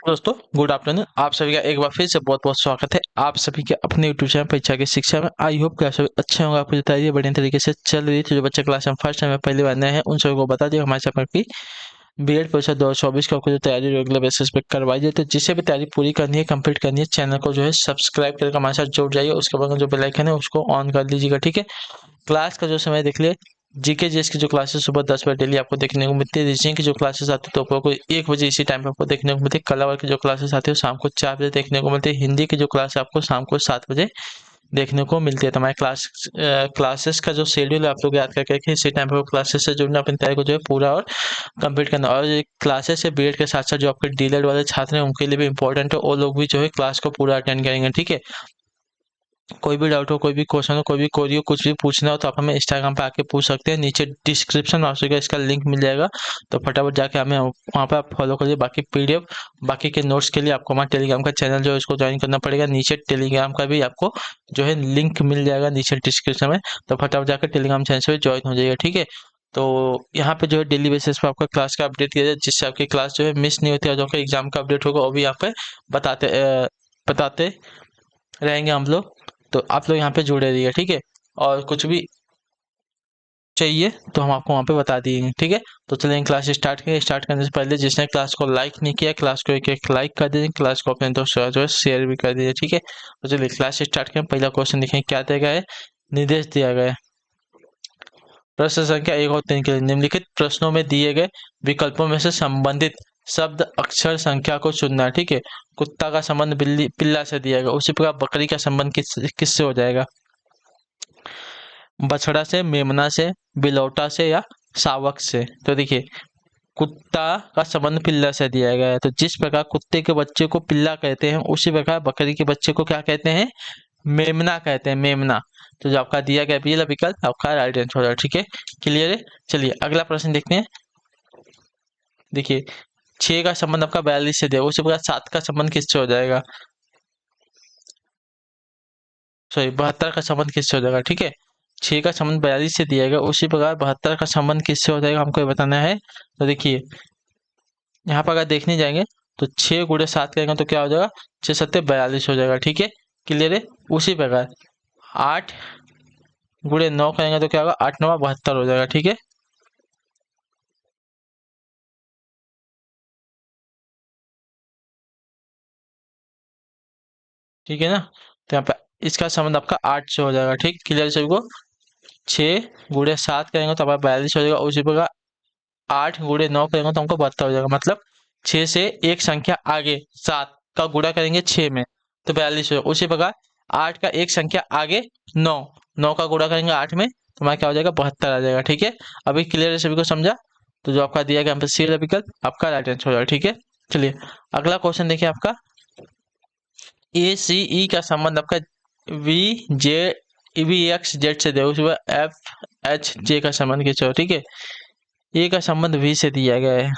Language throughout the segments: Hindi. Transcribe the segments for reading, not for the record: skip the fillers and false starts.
दोस्तों गुड आफ्टरनून। आप सभी का एक बार फिर से बहुत बहुत स्वागत है आप सभी के अपने यूट्यूब चैनल परीक्षा की शिक्षा में। आई होप कि आप सभी अच्छे होंगे। आपको तैयारी बढ़िया तरीके से चल रही थी। जो बच्चे क्लास में फर्स्ट टाइम में पहली बार नए हैं उन सभी को बता दिया हमारे चैनल की बीएड परीक्षा 2024 की आपको जो तैयारी रेगुलर बेसिस पे करवाई जाए। तो जिसे भी तैयारी पूरी करनी है, कंप्लीट करनी है, चैनल को जो है सब्सक्राइब करके हमारे साथ जुड़ जाइए। उसके बाद जो बेल आइकन है उसको ऑन कर लीजिएगा, ठीक है। क्लास का जो समय देख लिए, जीके जीएस की जो क्लासेस सुबह 10 बजे डेली आपको देखने को मिलती है। रीजनिंग की जो क्लासेस आती है तो आपको 1 बजे इसी टाइम पे आपको देखने को मिलती है। कला वर्ग की जो क्लासेस आती है शाम को 4 बजे देखने को मिलती है। हिंदी की जो क्लास है आपको शाम को 7 बजे देखने को मिलती है। तो हमारे क्लासेस का जो शेड्यूल है आप लोग याद करके रखिए। इसी टाइम पे क्लासेस से जुड़ना, अपनी तैयारी को जो है पूरा और कंप्लीट करना। और ये क्लासेस है बीएड के साथ साथ जो आपके डीएलएड वाले छात्र हैं उनके लिए भी इंपॉर्टेंट है। वो लोग भी जो है क्लास को पूरा अटेंड करेंगे, ठीक है। कोई भी डाउट हो, कोई भी क्वेश्चन हो, कोई भी क्वेरी हो, कुछ भी पूछना हो तो आप हमें इंस्टाग्राम पे आके पूछ सकते हैं। नीचे डिस्क्रिप्शन में आपको इसका लिंक मिल जाएगा, तो फटाफट जाके हमें वहाँ पे आप फॉलो करिए। बाकी पीडीएफ, बाकी के नोट्स के लिए आपको हमारे टेलीग्राम का चैनल जो है इसको ज्वाइन करना पड़ेगा। नीचे टेलीग्राम का भी आपको जो है लिंक मिल जाएगा नीचे डिस्क्रिप्शन में, तो फटाफट जाकर टेलीग्राम चैनल से ज्वाइन हो जाइएगा, ठीक है। तो यहाँ पे जो है डेली बेसिस पे आपका क्लास का अपडेट किया जाए, जिससे आपकी क्लास जो है मिस नहीं होती है। जो आपका एग्जाम का अपडेट होगा वो भी यहाँ पे बताते रहेंगे हम लोग। तो आप लोग यहाँ पे जुड़े रहिए, ठीक है। और कुछ भी चाहिए तो हम आपको वहाँ पे बता दिएंगे, ठीक है। तो चलिए क्लास स्टार्ट करें। स्टार्ट करने से पहले जिसने क्लास को लाइक नहीं किया, क्लास को एक लाइक कर दीजिए, क्लास को अपने दोस्तों जो है शेयर भी कर दीजिए, ठीक है। तो चलिए क्लास स्टार्ट करें। पहला क्वेश्चन देखें क्या दिया गया है। निर्देश दिया गया है प्रश्न संख्या 1 और 3 के लिए निम्नलिखित प्रश्नों में दिए गए विकल्पों में से संबंधित शब्द अक्षर संख्या को चुनना है, ठीक है। कुत्ता का संबंध बिल्ली पिल्ला से दिया गया, उसी प्रकार बकरी का संबंध किससे हो जाएगा। बछड़ा से, मेमना से, बिलौटा से या शावक से। तो देखिए कुत्ता का संबंध पिल्ला से दिया गया है, तो जिस प्रकार कुत्ते के बच्चे को पिल्ला कहते हैं उसी प्रकार बकरी के बच्चे को क्या कहते हैं, मेमना कहते हैं, मेमना। तो जो आपका दिया गया पहला विकल्प आपका राइट आंसर है, ठीक है। क्लियर है। चलिए अगला प्रश्न देखते हैं। देखिए 6 का संबंध आपका 42 से दिया, उसी प्रकार 7 का संबंध किससे हो जाएगा, सॉरी 72 का संबंध किससे हो जाएगा, ठीक है। 6 का संबंध 42 से दिया गया, उसी प्रकार 72 का संबंध किससे हो जाएगा हमको ये बताना है। तो देखिए यहाँ पर अगर देखने जाएंगे तो 6 गुणे 7 करेंगे तो क्या हो जाएगा, 6 सत्ते 42 हो जाएगा, ठीक है। क्लियर है। उसी प्रकार 8 गुणे 9 करेंगे तो क्या होगा, 8 9 72 हो जाएगा, ठीक है। ठीक है ना। तो यहाँ पे इसका संबंध आपका 8 से हो जाएगा, ठीक। क्लियर सभी को। 6 गुणे 7 करेंगे तो आपका 42 हो जाएगा, उसी प्रकार 8 गुणे 9 करेंगे तो हमको 72 हो जाएगा। मतलब 6 से एक संख्या आगे 7 का गुणा करेंगे 6 में तो 42 हो जाएगा। उसी प्रकार 8 का एक संख्या आगे 9, 9 का गुणा करेंगे 8 में तो हमारा क्या हो जाएगा, 72 आ जाएगा, ठीक है। अभी क्लियर है सभी को, समझा। तो जो आपका दिया गया यहाँ पे सी वाला विकल्प आपका राइट आंसर हो जाएगा, ठीक है। चलिए अगला क्वेश्चन देखिए। आपका ए सी ई का संबंध आपका V J V X Z से दे, उसके बाद एफ एच जे का संबंध किससे हो, ठीक है। ए का संबंध वी से दिया गया है।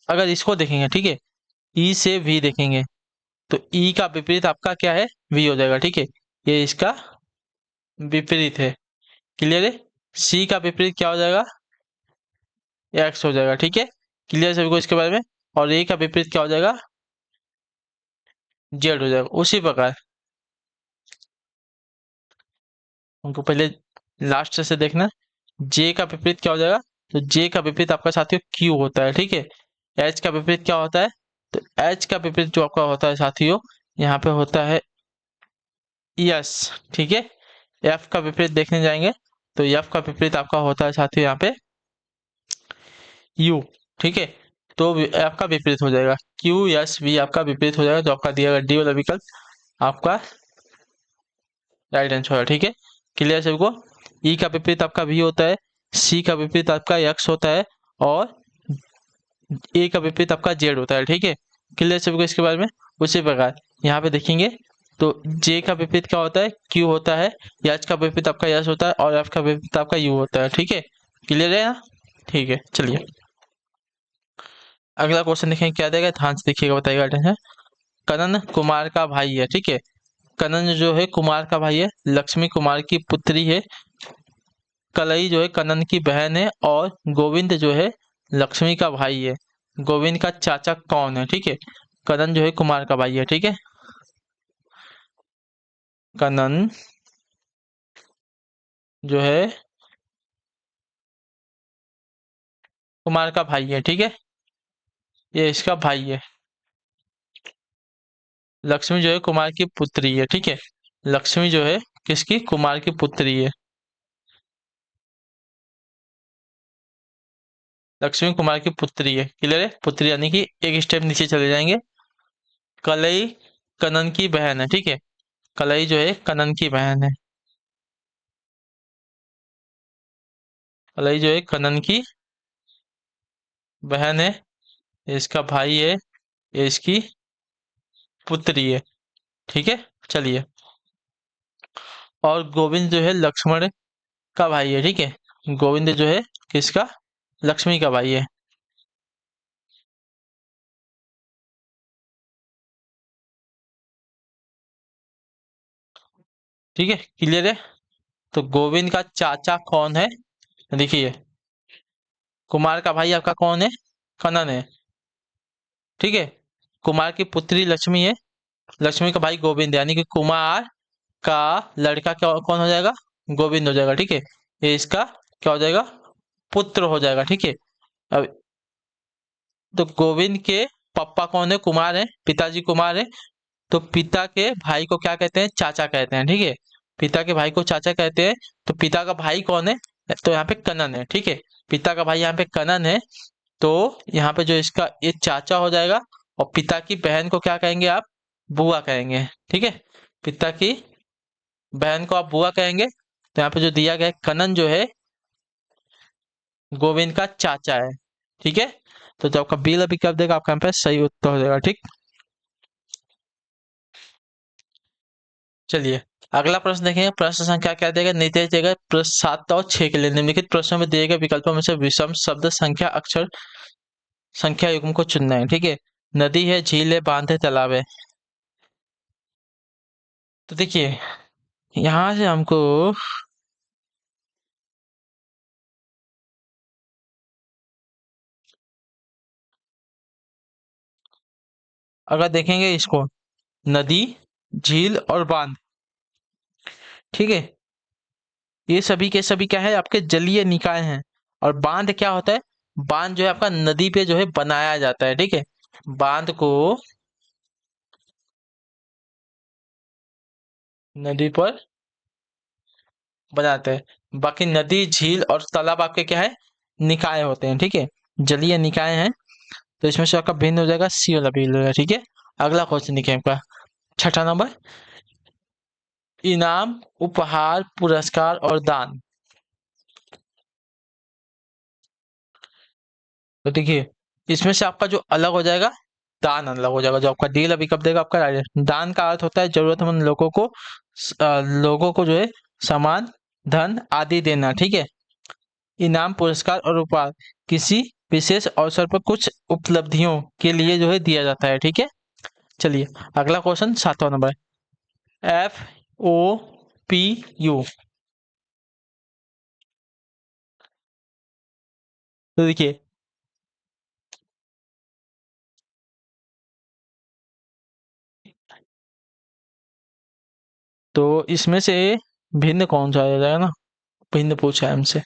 अगर इसको देखेंगे, ठीक है, ई से वी देखेंगे तो ई का विपरीत आपका क्या है, वी हो जाएगा, ठीक है। ये इसका विपरीत है। क्लियर है। सी का विपरीत क्या हो जाएगा, एक्स हो जाएगा, ठीक है। क्लियर सभी को इसके बारे में। और ए का विपरीत क्या हो जाएगा, जेड हो जाएगा। उसी प्रकार हमको पहले लास्ट से देखना, जे का विपरीत क्या हो जाएगा। तो जे का विपरीत आपका साथियों क्यू होता है, ठीक है। एच का विपरीत क्या होता है, तो एच का विपरीत जो आपका होता है साथियों यहाँ पे होता है यस, ठीक है। एफ का विपरीत देखने जाएंगे तो एफ का विपरीत आपका होता है साथियों यहाँ पे यू, ठीक है। तो आपका विपरीत हो जाएगा क्यू एस वी, आपका विपरीत हो जाएगा। तो आपका दिया गया डी वाला विकल्प आपका राइट आंसर है, ठीक है। क्लियर सबको। ई का विपरीत आपका वी होता है, सी का विपरीत आपका एक्स होता है और ए का विपरीत आपका जेड होता है, ठीक है। क्लियर सबको इसके बारे में। उसी प्रकार यहाँ पे देखेंगे तो जे का विपरीत क्या होता है, क्यू होता है, एच का विपरीत आपका यस होता है और एफ का विपरीत आपका यू होता है, ठीक है। क्लियर है ना, ठीक है। चलिए अगला क्वेश्चन देखेंगे क्या देगा, ध्यान से देखिएगा, बताइएगा अटेंशन। कनन कुमार का भाई है, ठीक है। कनन जो है कुमार का भाई है, लक्ष्मी कुमार की पुत्री है। कलई जो है कनन की बहन है और गोविंद जो है लक्ष्मी का भाई है। गोविंद का चाचा कौन है? ठीक है, कनन जो है कुमार का भाई है। ठीक है, कनन जो है कुमार का भाई है। ठीक है, ये इसका भाई है। लक्ष्मी जो है कुमार की पुत्री है। ठीक है, लक्ष्मी जो है किसकी? कुमार की पुत्री है। लक्ष्मी कुमार की पुत्री है। क्लियर है? पुत्री यानी कि एक स्टेप नीचे चले जाएंगे। कलई कनन की बहन है। ठीक है, कलई जो है कनन की बहन है। कलई जो है कनन की बहन है, ये इसका भाई है, ये इसकी पुत्री है। ठीक है, चलिए। और गोविंद जो है लक्ष्मण का भाई है। ठीक है, गोविंद जो है किसका? लक्ष्मी का भाई है। ठीक है, क्लियर है? तो गोविंद का चाचा कौन है? देखिए, कुमार का भाई आपका कौन है? कनन है। ठीक है, कुमार की पुत्री लक्ष्मी है। लक्ष्मी का भाई गोविंद है, यानी कि कुमार का लड़का क्या कौन हो जाएगा? गोविंद हो जाएगा। ठीक है, ये इसका क्या हो जाएगा? पुत्र हो जाएगा। ठीक है, अब तो गोविंद के पापा कौन है? कुमार है, पिताजी कुमार है। तो पिता के भाई को क्या कहते हैं? चाचा कहते हैं। ठीक है, पिता के भाई को चाचा कहते हैं। तो पिता का भाई कौन है? तो यहाँ पे कनन है। ठीक है, पिता का भाई यहाँ पे कनन है। तो यहाँ पे जो इसका ये चाचा हो जाएगा। और पिता की बहन को क्या कहेंगे आप? बुआ कहेंगे। ठीक है, पिता की बहन को आप बुआ कहेंगे। तो यहाँ पे जो दिया गया है कनन जो है गोविंद का चाचा है। ठीक है, तो जो आपका बिल अभी कर देगा आपका यहाँ पे सही उत्तर हो जाएगा। ठीक, चलिए अगला प्रश्न देखेंगे। प्रश्न संख्या क्या देगा? नीचे देगा प्रश्न 7 और 6 के लिए निम्नलिखित प्रश्नों में दिए गए विकल्पों में से विषम शब्द संख्या अक्षर संख्या युग्म को चुनना है। ठीक है, नदी है, झील है, बांध है, तालाब है। तो देखिए, यहाँ से हमको अगर देखेंगे इसको, नदी, झील और बांध, ठीक है, ये सभी के सभी क्या है? आपके जलीय निकाय हैं। और बांध क्या होता है? बांध जो है आपका नदी पे जो है बनाया जाता है। ठीक है, बांध को नदी पर बनाते हैं। बाकी नदी, झील और तालाब आपके क्या है? निकाय होते हैं। ठीक है, जलीय निकाय हैं। तो इसमें से आपका भिन्न हो जाएगा, सी वाला भिन्न हो जाएगा। ठीक है, अगला क्वेश्चन देखिए आपका 6 नंबर। इनाम, उपहार, पुरस्कार और दान। तो देखिए, इसमें से आपका जो अलग हो जाएगा, दान अलग हो जाएगा। जो आपका डील अभी कब देगा आपका राइट। दान का अर्थ होता है जरूरतमंद लोगों को लोगों को जो है सामान, धन आदि देना। ठीक है, इनाम, पुरस्कार और उपहार किसी विशेष अवसर पर कुछ उपलब्धियों के लिए जो है दिया जाता है। ठीक है, चलिए अगला क्वेश्चन 7वां नंबर। FOPU। तो देखिए, तो इसमें से भिन्न कौन सा आ जाएगा ना? भिन्न पूछा है हमसे।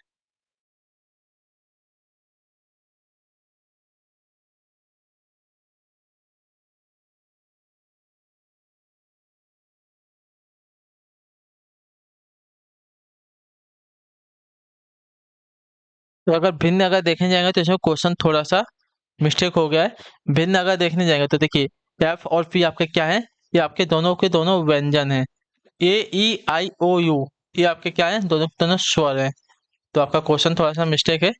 तो अगर भिन्न अगर देखने जाएंगे तो इसमें क्वेश्चन थोड़ा सा मिस्टेक हो गया है। भिन्न अगर देखने जाएंगे तो देखिए, एफ और पी आपके क्या है? ये आपके दोनों के दोनों व्यंजन हैं। AEIOU ये आपके क्या है? दोनों के दोनों स्वर हैं। तो आपका क्वेश्चन थोड़ा सा मिस्टेक है।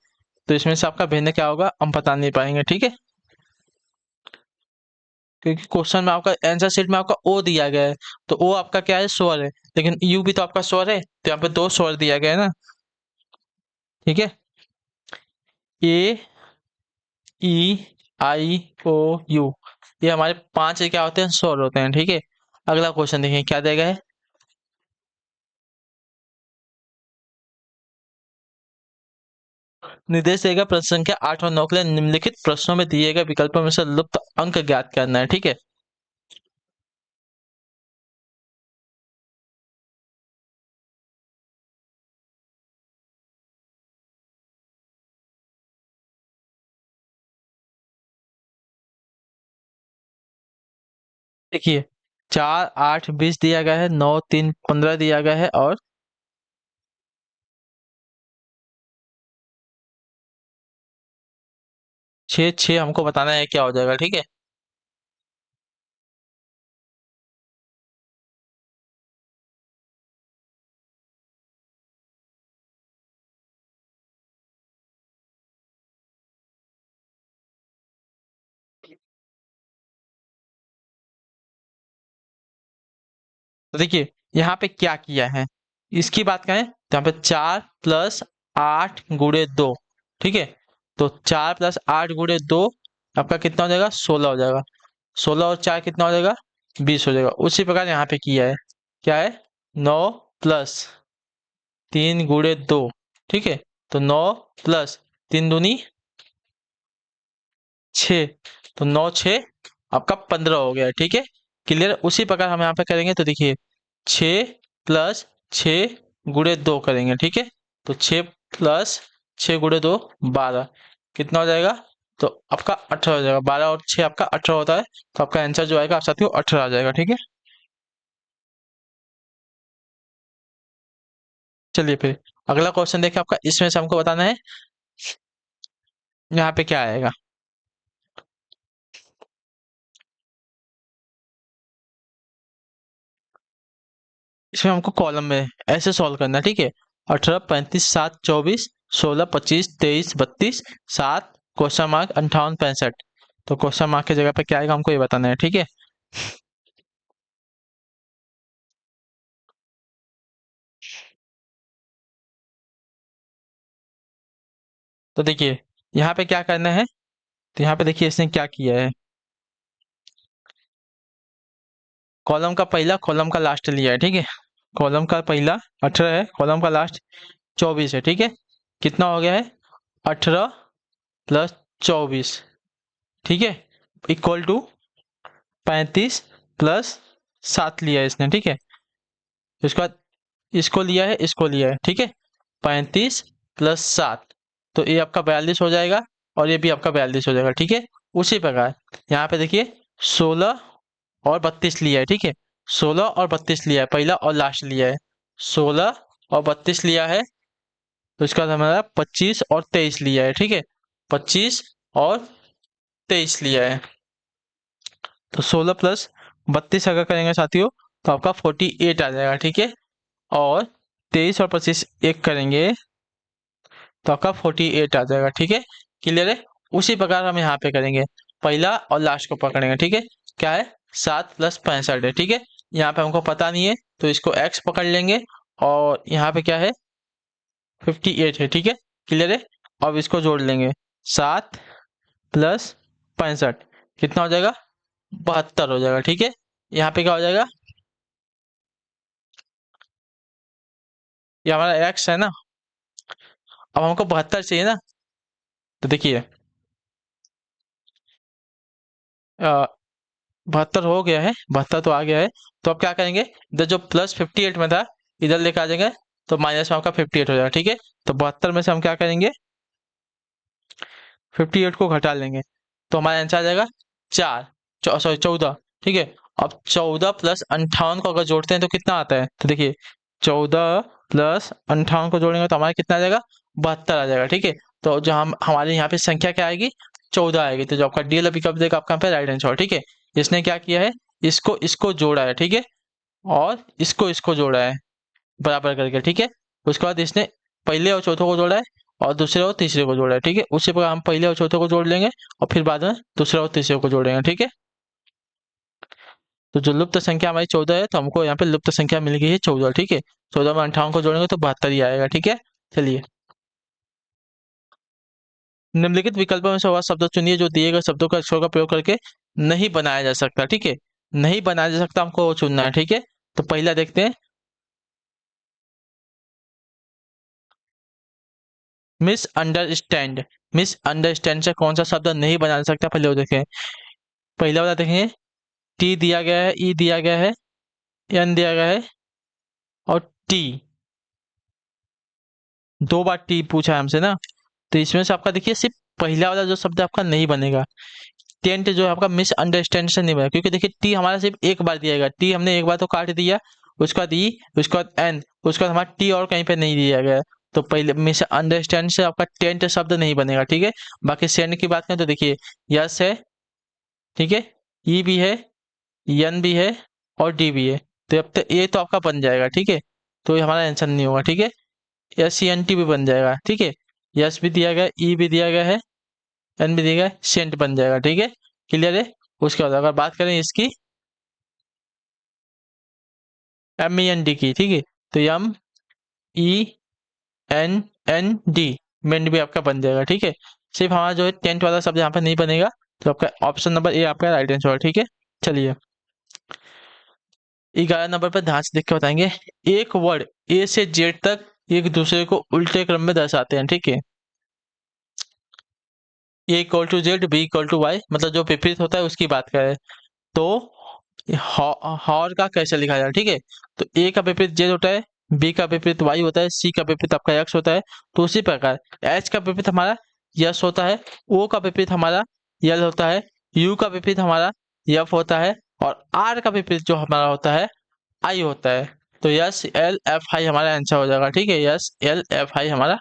तो इसमें से आपका भिन्न क्या होगा हम बता नहीं पाएंगे। ठीक है, क्योंकि क्वेश्चन में आपका आंसर शीट में आपका ओ दिया गया है। तो ओ आपका क्या है? स्वर है। लेकिन यू भी तो आपका स्वर है, तो यहाँ पे दो स्वर दिया गया है ना। ठीक है, AEIOU ये हमारे 5 क्या होते हैं? स्वर होते हैं। ठीक है, अगला क्वेश्चन देखिए क्या देगा है। निर्देश देगा प्रश्न संख्या 8 और 9 के लिए निम्नलिखित प्रश्नों में दिए गए विकल्पों में से लुप्त अंक ज्ञात करना है। ठीक है, देखिए 4, 8, 20 दिया गया है, 9, 3, 15 दिया गया है, और 6, 6 हमको बताना है क्या हो जाएगा। ठीक है, तो देखिए यहाँ पे क्या किया है, इसकी बात करें तो यहाँ पे 4+8 × 2। ठीक है, तो 4+8 × 2 आपका कितना हो जाएगा, 16 हो जाएगा। 16 और 4 कितना हो जाएगा, 20 हो जाएगा। उसी प्रकार यहाँ पे किया है, क्या है, 9+3 × 2। ठीक है, तो 9+3 × 2 = 6, तो 9, 6 आपका 15 हो गया। ठीक है, क्लियर। उसी प्रकार हम यहाँ पे करेंगे, तो देखिए 6+6 × 2 करेंगे। ठीक है, तो 6+6 × 2 12, कितना हो जाएगा, तो आपका 18 हो जाएगा। 12 और 6 आपका 18 होता है, तो आपका आंसर जो आएगा आप साथियों 18 आ जाएगा। ठीक है, चलिए फिर अगला क्वेश्चन देखिए आपका, इसमें से हमको बताना है यहाँ पे क्या आएगा। इसमें हमको कॉलम में ऐसे सॉल्व करना है। ठीक है, 18, 35, 7, 24, 16, 25, 23, 32, 7, क्वेश्चन मार्क 58, 65। तो क्वेश्चन मार्क की जगह पे क्या आएगा हमको ये बताना है। ठीक है, तो देखिए यहाँ पे क्या करना है, तो यहाँ पे देखिए इसने क्या किया है, कॉलम का पहला कॉलम का लास्ट लिया है। ठीक है, कॉलम का पहला 18 है, कॉलम का लास्ट 24 है। ठीक है, कितना हो गया है, 18+24। ठीक है, इक्वल टू 35+7 लिया है इसने। ठीक है, उसके बाद इसको लिया है, इसको लिया है। ठीक है, 35+7, तो ये आपका 42 हो जाएगा, और ये भी आपका 42 हो जाएगा। ठीक है, उसी प्रकार यहाँ पे देखिए 16 और 32 लिया है। ठीक है, 16 और 32 लिया है, पहला और लास्ट लिया है। 16 और 32 लिया है, तो इसका मतलब हमारा 25 और 23 लिया है। ठीक है, 25 और 23 लिया है, तो 16+32 अगर करेंगे साथियों, तो आपका 48 आ जाएगा। ठीक है, और 23 और 25 एक करेंगे, तो आपका 48 आ जाएगा। ठीक है, क्लियर है। उसी प्रकार हम यहाँ पे करेंगे, पहला और लास्ट को पकड़ेंगे। ठीक है, क्या है, 7+65 है। ठीक है, यहाँ पे हमको पता नहीं है, तो इसको x पकड़ लेंगे, और यहाँ पे क्या है, 58 है। ठीक है, क्लियर है। अब इसको जोड़ लेंगे, 7+65 कितना हो जाएगा, 72 हो जाएगा। ठीक है, यहाँ पे क्या हो जाएगा, ये हमारा x है ना, अब हमको 72 चाहिए ना, तो देखिए 72 हो गया है, 72 तो आ गया है। तो अब क्या करेंगे, इधर जो +58 में था, इधर लेके आ जाएंगे, तो माइनस में आपका 58 हो जाएगा। ठीक है, तो 72 में से हम क्या करेंगे, 58 को घटा लेंगे, तो हमारा आंसर आ जाएगा 4, सॉरी 14। ठीक है, अब 14+58 को अगर जोड़ते हैं तो कितना आता है, तो देखिए 14+58 को जोड़ेंगे तो हमारा कितना आ जाएगा, 72 आ जाएगा। ठीक है, तो जो हम हमारे यहाँ पे संख्या क्या आएगी, 14 आएगी, तो जो आपका डी विकल्प देगा आपका यहाँ पे राइट आंसर। ठीक है, इसने क्या किया है, इसको इसको जोड़ा है। ठीक है, और इसको इसको जोड़ा है बराबर करके। ठीक है, उसके बाद इसने पहले और चौथे को जोड़ा है, और दूसरे और तीसरे को जोड़ा है। ठीक है, उसी प्रकार हम पहले और चौथे को जोड़ लेंगे, और फिर बाद में दूसरे और तीसरे को जोड़ेंगे। ठीक है, तो जो लुप्त संख्या हमारी 14 है, तो हमको यहाँ पे लुप्त संख्या मिल गई है 14। ठीक है, 14 में 58 को जोड़ेंगे तो 72 ही आएगा। ठीक है, चलिए निम्नलिखित विकल्पों में से वह शब्द चुनिए जो दिए गए शब्दों का अक्षरों का प्रयोग करके नहीं बनाया जा सकता। ठीक है, नहीं बनाया जा सकता हमको वो चुनना है। ठीक है, तो पहला देखते हैं, मिसअंडरस्टैंड। मिसअंडरस्टैंड से कौन सा शब्द नहीं बना सकता, पहले वो देखें। पहला वाला देखेंगे, टी दिया गया है, ई दिया गया है, एन दिया गया है और टी, दो बार टी पूछा है हमसे ना, तो इसमें से आपका देखिए सिर्फ पहला वाला जो शब्द आपका नहीं बनेगा। टेंट जो है आपका मिसअंडरस्टैंड से नहीं बनेगा, क्योंकि देखिए टी हमारा सिर्फ एक बार दिया गया, टी हमने एक बार तो काट दिया, उसके बाद ई, उसके बाद एन, उसके बाद हमारा टी और कहीं पे नहीं दिया गया है। तो पहले मिसअंडरस्टैंड से आपका टेंट शब्द नहीं बनेगा, ठीक है। बाकी सेंड की बात करें तो देखिए यस है, ठीक है, ई भी है, एन भी है और डी भी है, तो अब तक ये तो आपका बन जाएगा, ठीक है। तो ये हमारा आंसर नहीं होगा, ठीक है। एस सी एन टी भी बन जाएगा, ठीक है। यस भी दिया गया, ई भी दिया गया है, एन भी दिया गया है, सेंट बन जाएगा, ठीक है। क्लियर है। उसके बाद अगर बात करें इसकी एम ई एन डी की, ठीक है, तो M E N N D, mend भी आपका बन जाएगा, ठीक है। सिर्फ हमारा जो है टेंट वाला शब्द यहाँ पे नहीं बनेगा, तो आपका ऑप्शन नंबर ए आपका राइट आंसर है, ठीक है। चलिए 11 नंबर पर ध्यान से देख के बताएंगे। एक वर्ड ए से जेड तक एक दूसरे को उल्टे क्रम में दर्शाते हैं, ठीक है। A equal to Z, B equal to Y, मतलब जो विपरीत होता है उसकी बात करें तो हॉर का कैसे लिखा जाए, ठीक है। तो ए का विपरीत जेड होता है, बी का विपरीत वाई होता है, सी का विपरीत आपका एक्स होता है। तो उसी प्रकार एच का विपरीत हमारा यस होता है, ओ का विपरीत हमारा यल होता है, यू का विपरीत हमारा यफ होता है और आर का विपरीत जो हमारा होता है आई होता है। तो यस एल एफ आई हमारा आंसर हो जाएगा, ठीक है। यस एल एफ आई हमारा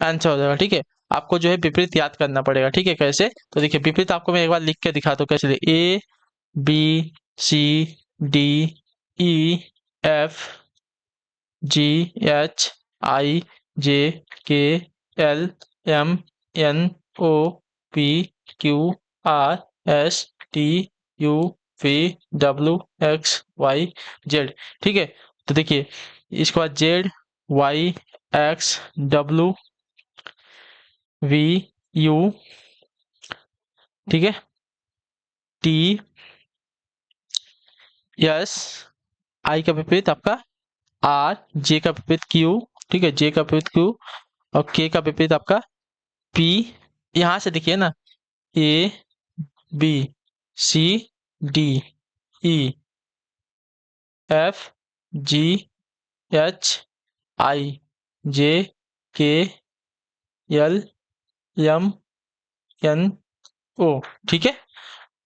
आंसर हो जाएगा, ठीक है। आपको जो है विपरीत याद करना पड़ेगा, ठीक है। कैसे, तो देखिए विपरीत आपको मैं एक बार लिख के दिखाता हूँ कैसे। A B C D E F G H I J K L M N O P Q R S T U V W X Y Z, ठीक है। तो देखिए इसके बाद Z Y X W V U, ठीक है, टी एस, आई का विपरीत आपका आर, जे का विपरीत क्यू, ठीक है, जे का विपरीत क्यू और के का विपरीत आपका पी। यहां से देखिए ना, A B C D E F G H I J K L M N ओ, ठीक है।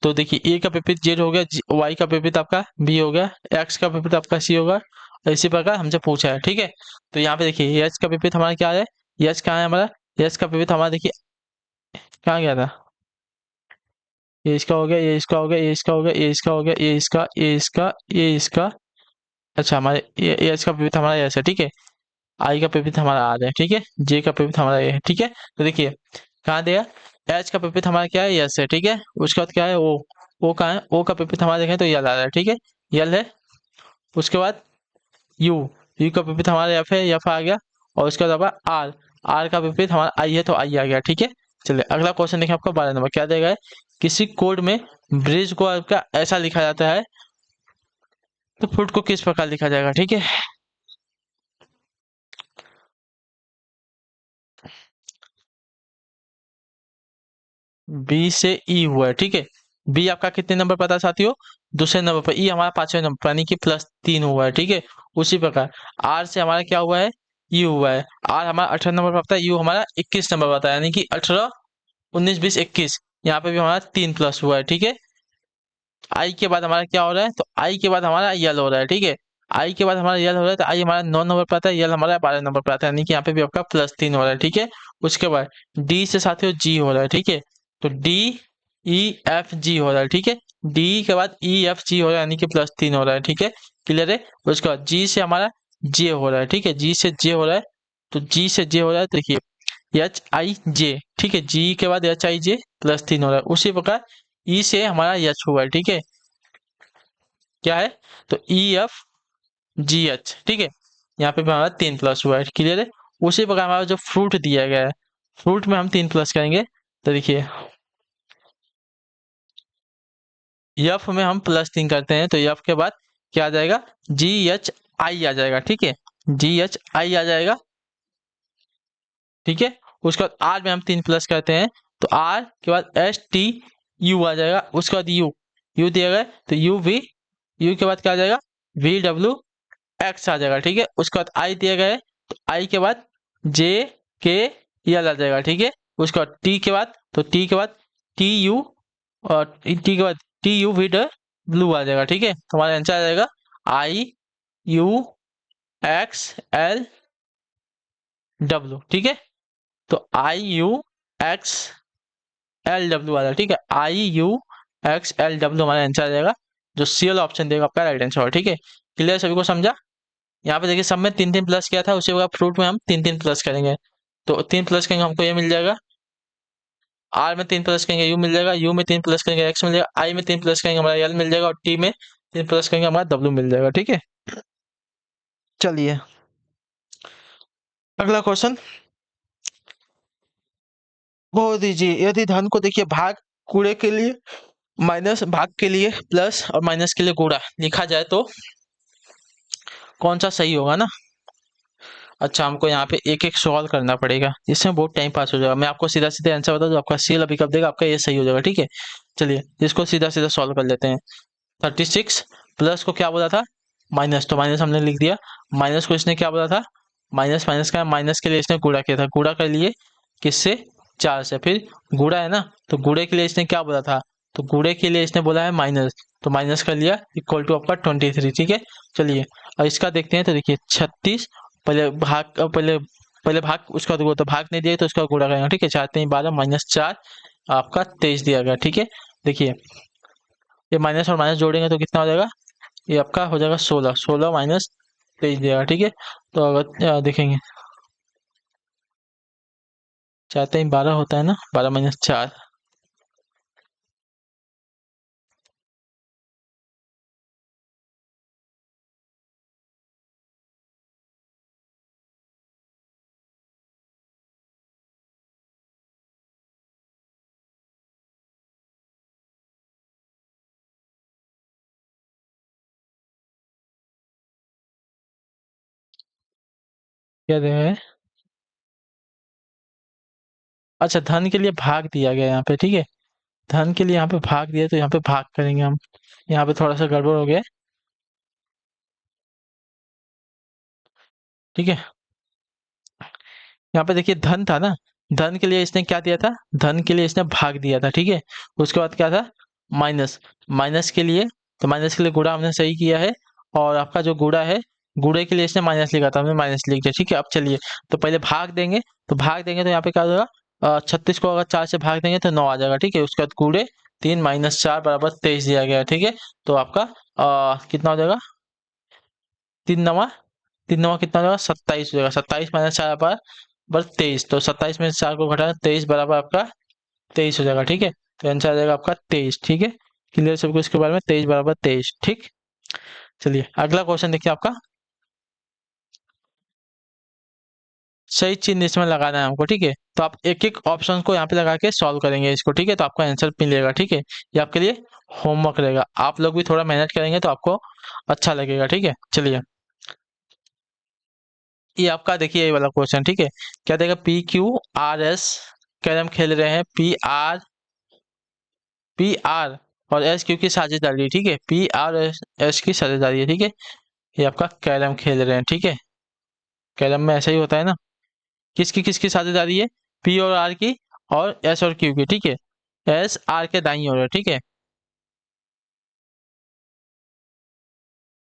तो देखिए ए का विपरीत जेड हो गया, वाई का विपरीत आपका बी हो गया, एक्स का विपरीत आपका सी होगा, इसी प्रकार हमसे पूछा है, ठीक है। तो यहाँ पे देखिए एच का विपरीत हमारा क्या है, एच कहाँ है हमारा, एच का विपरीत हमारा देखिए कहाँ गया था, ये इसका हो गया, ये इसका हो गया, ये इसका हो गया, ये इसका हो गया, ये इसका, ये इसका, ये इसका। अच्छा हमारे ये एच का विपरीत हमारा एस है, ठीक है। आई का विपरीत हमारा आर है, ठीक है। जे का विपरीत हमारा ए है, ठीक है। तो देखिए कहाँ दिया, एच का विपरीत हमारा क्या है, यस है, ठीक है। उसके बाद क्या है ओ कहाँ है, ओ का विपरीत हमारा देखें तो यल आ रहा है, ठीक है, यल है। उसके बाद यू, यू का विपरीत हमारा एफ है, एफ आ गया। और उसके बाद आपका आर, आर का विपरीत हमारा आई है तो आई आ गया, ठीक है। चलिए अगला क्वेश्चन देखें, आपका 12 नंबर क्या देगा है? किसी कोड में ब्रिज को आपका ऐसा लिखा जाता है तो फुट को किस प्रकार लिखा जाएगा, ठीक है। बी से ई हुआ है, ठीक है। बी आपका कितने नंबर पता है साथियों? दूसरे नंबर पर। ई हमारा 5वें नंबर यानी कि +3 हुआ है, ठीक है। उसी प्रकार आर से हमारा क्या हुआ है, यू हुआ है। आर हमारा 18 नंबर पर आता है, यू हमारा 21 नंबर पर आता है, यानी कि 18 19 20 21। यहाँ पे भी हमारा 3 प्लस हुआ है, ठीक है। आई के बाद हमारा क्या हो रहा है, तो आई के बाद हमारा यल हो रहा है, ठीक है। आई के बाद हमारा यल हो रहा है, तो आई हमारा 9 नंबर पर आता है, यल हमारा 12 नंबर पर आता है, यानी कि यहाँ पे भी आपका +3 हो रहा है, ठीक है। उसके बाद डी से साथियों जी हो रहा है, ठीक है। तो डी ई एफ जी हो रहा है, ठीक है। डी के बाद ई एफ जी हो रहा है, यानी कि +3 हो रहा है, ठीक है। क्लियर है। उसके बाद जी से हमारा जे हो रहा है, ठीक है। जी से जे हो रहा है, तो जी से जे हो रहा है, तो देखिए एच आई जे, ठीक है। जी के बाद एच आई जे +3 हो रहा है। उसी प्रकार ई से हमारा एच हुआ है, ठीक है। क्या है, तो ई एफ जी एच, ठीक है। यहाँ पे भी हमारा 3 प्लस हुआ है, क्लियर है। उसी प्रकार हमारा जो फ्रूट दिया गया है, फ्रूट में हम 3 प्लस करेंगे, तो देखिए यफ में हम +3 करते हैं, तो यफ के बाद क्या आ जाएगा, जी एच आई आ जाएगा, ठीक है। जी एच आई आ जाएगा, ठीक है। उसके बाद आर में हम 3 प्लस करते हैं तो आर के बाद एस टी यू आ जाएगा, उसके बाद यू दिया गया तो यू के बाद क्या आ जाएगा वी डब्ल्यू एक्स आ जाएगा, ठीक है। उसके बाद आई दिया गया है तो आई के बाद जे के एल आ जाएगा, ठीक है। उसके बाद टी के बाद टी यू और टी के बाद टी यू वी ब्लू आ जाएगा, ठीक है। तो हमारा आंसर आ जाएगा आई यू एक्स एल डब्ल्यू, ठीक है। तो आई यू एक्स एल डब्ल्यू आ जाएगा, ठीक है। आई यू एक्स एल डब्ल्यू हमारा आंसर आ जाएगा, जो सी वाला ऑप्शन देगा आपका राइट आंसर, ठीक है। क्लियर, सभी को समझा। यहाँ पे देखिए सब में 3 3 प्लस किया था, उसी बाद फ्रूट में हम 3 3 प्लस करेंगे तो 3 प्लस करेंगे हमको ये मिल जाएगा, आर में 3 प्लस करेंगे यू मिल जाएगा, यू में 3 प्लस करेंगे एक्स मिल जाएगा, आई में 3 प्लस करेंगे हमारा एल मिल जाएगा और टी में 3 प्लस करेंगे हमारा डब्ल्यू मिल जाएगा, ठीक है। चलिए अगला क्वेश्चन वो दीजिए, यदि धन को देखिए भाग कूड़े के लिए माइनस भाग के लिए प्लस और माइनस के लिए कूड़ा लिखा जाए तो कौन सा सही होगा ना। अच्छा हमको यहाँ पे एक एक सवाल करना पड़ेगा, इसमें बहुत टाइम पास हो जाएगा। मैं आपको सीधा सीधा आंसर बता दूं, आपका सीएल अभी कब देगा, आपका ये सही हो जाएगा, ठीक है। चलिए इसको सीधा सीधा सॉल्व कर लेते हैं। 36 प्लस को क्या बोला था माइनस, तो माइनस हमने लिख दिया। माइनस को इसने क्या बोला था माइनस, माइनस का माइनस के लिए इसने गुणा किया था, गुणा कर लिए किससे 4 से। फिर गुणा है ना, तो गुणे के लिए इसने क्या बोला था, तो गुणे के लिए इसने बोला है माइनस, तो माइनस कर लिया इक्वल टू आपका 23, ठीक है। चलिए अब इसका देखते हैं, तो देखिए 36 पहले भाग पहले पहले भाग उसका तो भाग नहीं दिया तो उसका गुणा करेंगे, ठीक है। 4 3 12 माइनस 4 आपका 23 दिया गया, ठीक है। देखिए ये माइनस और माइनस जोड़ेंगे तो कितना हो जाएगा, ये आपका हो जाएगा 16, 16 माइनस 23 दिया, ठीक है। तो अगर देखेंगे 4 3 12 होता है ना, 12 माइनस 4, क्या दिया है, अच्छा धन के लिए भाग दिया गया यहाँ पे, ठीक है। धन के लिए यहाँ पे भाग दिया तो यहाँ पे भाग करेंगे हम, यहाँ पे थोड़ा सा गड़बड़ हो गया है, ठीक है। यहाँ पे देखिए धन था ना, धन के लिए इसने क्या दिया था, धन के लिए इसने भाग दिया था, ठीक है। उसके बाद क्या था माइनस, माइनस के लिए, तो माइनस के लिए गुणा हमने सही किया है, और आपका जो गुणा है गुणे के लिए इसने माइनस लिखा था, हमने माइनस लिख दिया, ठीक है। अब चलिए तो पहले भाग देंगे, तो भाग देंगे तो यहाँ पे क्या हो जाएगा 36 को अगर 4 से भाग देंगे तो 9 आ जाएगा, ठीक है। उसके बाद गुणे 3 माइनस 4 बराबर 23 दिया गया है, ठीक है। तो आपका कितना हो जाएगा, 3 नवा कितना हो जाएगा 27 हो जाएगा, 27 माइनस 4 बराबर 23, तो 27 में से 4 को घटाना 23 बराबर आपका 23 हो जाएगा, ठीक है। तो आंसर आ जाएगा आपका 23, ठीक है। क्लियर सबको इसके बारे में, 23 बराबर 23, ठीक। चलिए अगला क्वेश्चन देखिए आपका, सही चिन्ह इसमें लगाना है हमको, ठीक है। तो आप एक एक ऑप्शन को यहाँ पे लगा के सॉल्व करेंगे इसको, ठीक है। तो आपका आंसर मिलेगा, ठीक है। ये आपके लिए होमवर्क रहेगा, आप लोग भी थोड़ा मेहनत करेंगे तो आपको अच्छा लगेगा, ठीक है। चलिए ये आपका देखिए ये वाला क्वेश्चन, ठीक है। क्या देगा PQRS, कैरम खेल रहे हैं पी आर और एस क्यू की साझेदारी, ठीक है। PRS की साझेदारी है, ठीक है। ये आपका कैरम खेल रहे हैं, ठीक है। कैरम में ऐसा ही होता है ना, किसकी साझेदारी है, पी और आर की और एस और क्यू की, ठीक है। एस आर के दाईं ओर है, ठीक है।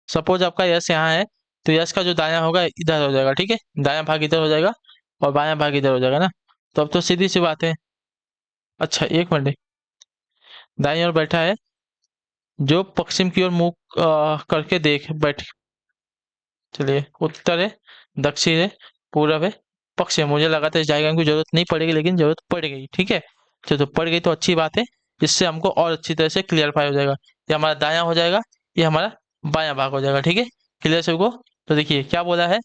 सपोज आपका यस यहाँ है तो यस का जो दायां होगा इधर हो जाएगा, ठीक है। दायां भाग इधर हो जाएगा और बायां भाग इधर हो जाएगा ना, तो अब तो सीधी सी बात है। अच्छा एक मिनट, दाईं ओर बैठा है जो पश्चिम की ओर मुंह करके देख बैठ, चलिए उत्तर है, दक्षिण है, पूरब है, पश्चिम। मुझे लगा था इस डायग्राम की जरूरत नहीं पड़ेगी लेकिन जरूरत पड़ गई, ठीक है। चलो तो पड़ गई तो अच्छी बात है, इससे हमको और अच्छी तरह से क्लियरफाई हो जाएगा। ये हमारा दायां हो जाएगा, ये हमारा बायां भाग हो जाएगा, ठीक है। क्लियर सबको। तो देखिए क्या बोला है,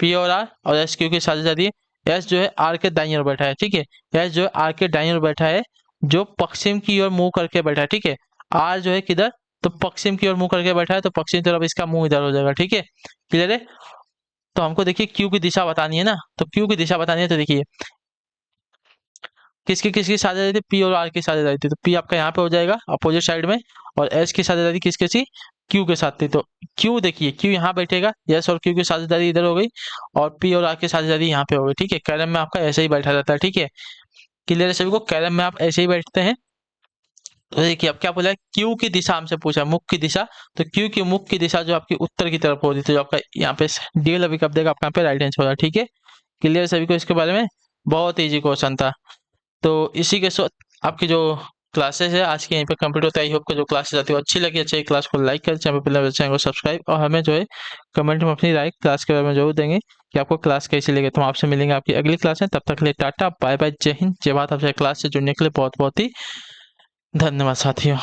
पी और एस क्यू की साझेदारी है। एस जो है आर के दाईं ओर बैठा है, ठीक है। एस जो है आर के दाईं ओर बैठा है जो पश्चिम की ओर मुंह करके बैठा है, ठीक है। आर जो है किधर, तो पश्चिम की ओर मुंह करके बैठा है, तो पश्चिम तरफ इसका मुंह इधर हो जाएगा, ठीक है। क्लियर है। तो हमको देखिए क्यू की दिशा बतानी है ना, तो क्यू की दिशा बतानी है, तो देखिए किसकी किसकी साझेदारी थी, पी और आर की साझेदारी थी। तो पी आपका यहाँ पे हो जाएगा अपोजिट साइड में, और एस की साझेदारी किसके थी, क्यू के साथ थी। तो क्यू देखिए, क्यू यहाँ बैठेगा, एस और क्यू की साझेदारी इधर हो गई, और पी और आर की साझेदारी यहाँ पे हो गई। ठीक है, कैरम में आपका ऐसे ही बैठा रहता है। ठीक है, क्लियर है सभी को, कैरम में आप ऐसे ही बैठते हैं। तो देखिए अब क्या बोला है, क्यू की दिशा हमसे पूछा, मुख की दिशा। तो क्यू की मुख की दिशा जो आपकी उत्तर की तरफ हो रही थी, जो आपका यहाँ पे डीएल अभी कब देगा आपका यहाँ पे राइट आंसर होगा। ठीक है, क्लियर सभी को इसके बारे में, बहुत ईजी क्वेश्चन था। तो इसी के साथ आपकी जो क्लासेस है आज की यहीं पे कंप्लीट होता है। आई होप कि जो क्लासेस आती है वो अच्छी लगी, अच्छी क्लास को लाइक कर, चैनल पे पहले चैनल को सब्सक्राइब, और हमें जो है कमेंट में अपनी राय क्लास के बारे में जरूर देंगे कि आपको क्लास कैसी लगी। तो हम आपसे मिलेंगे आपकी अगली क्लास में, तब तक के लिए टाटा बाय बाय, जय हिंद जय भारत। आपसे क्लास से जुड़ने के लिए बहुत बहुत ही धन्यवाद साथियों।